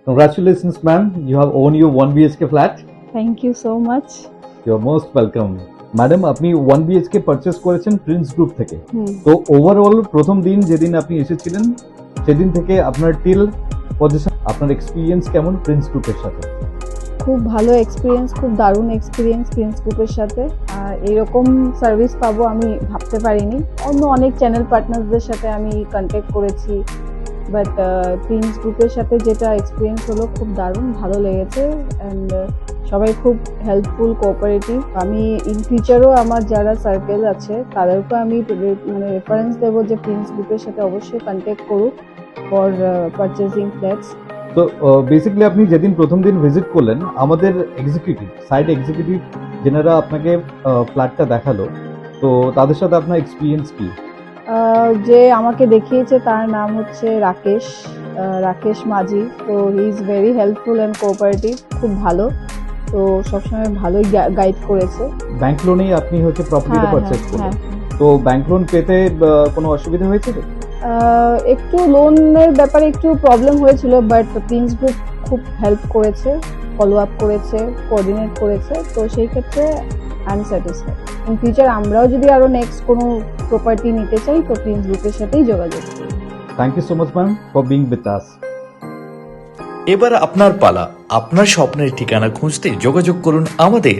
Congratulations, ma'am. You have owned your 1 BHK flat. Thank you so much. You're most welcome. Madam, আপনি 1 BHK purchase করেছেন Prince group থেকে। তো overall প্রথম দিন যেদিন আপনি এসেছিলেন সেদিন থেকে আপনার টিল পজিশন, আপনার এক্সপিরিয়েন্স কেমন প্রিন্স গ্রুপের সাথে? খুব ভালো এক্সপিরিয়েন্স, খুব দারুণ এক্সপিরিয়েন্স প্রিন্স গ্রুপের সাথে। আর এরকম সার্ভিস পাবো আমি ভাবতে পারিনি। অন্য অনেক চ্যানেল পার্টনারসদের সাথে আমি কন্ট্যাক্ট করেছি, বাট প্রিন্স গ্রুপের সাথে যেটা এক্সপিরিয়েন্স হলো খুব দারুণ ভালো লেগেছে। অ্যান্ড সবাই খুব হেল্পফুল, কোঅপারেটিভ। আমি ইন ফিউচারও আমার যারা সার্কেল আছে তাদেরকে আমি রেফারেন্স দেবো যে প্রিন্স গ্রুপের সাথে অবশ্যই কন্ট্যাক্ট করুক ফর পারচেজিং ফ্ল্যাটস। তো বেসিক্যালি আপনি যেদিন প্রথম দিন ভিজিট করলেন, আমাদের এক্সিকিউটিভ সাইট এক্সিকিউটিভ যেনারা আপনাকে ফ্ল্যাটটা দেখালো, তো তাদের সাথে আপনার এক্সপিরিয়েন্স কি? যে আমাকে দেখিয়েছে তার নাম হচ্ছে রাকেশ মাঝি। তো he is very helpful and cooperative, খুব ভালো। তো সবসময় ভালোই গাইড করেছে। ব্যাংক লোনেই আপনি হচ্ছে প্রপার্টিটা পারচেজ করলেন, তো ব্যাংক লোন পেতে কোনো অসুবিধা হয়েছিল? একটু লোনের ব্যাপারে একটু প্রবলেম হয়েছিল, বাট প্রিন্স গ্রুপ খুব হেল্প করেছে, ফলো আপ করেছে, কোঅর্ডিনেট করেছে। তো সেই ক্ষেত্রে I am satisfied. In future আমরাও যদি আরো নেক্সট কোনো প্রপার্টি নিতে চাই তো প্রিন্স গ্রুপের সাথেই যোগাযোগ করি। Thank you so much ma'am for being with us. এবার আপনার পালা। আপনার স্বপ্নের ঠিকানা খুঁজতে যোগাযোগ করুন আমাদের।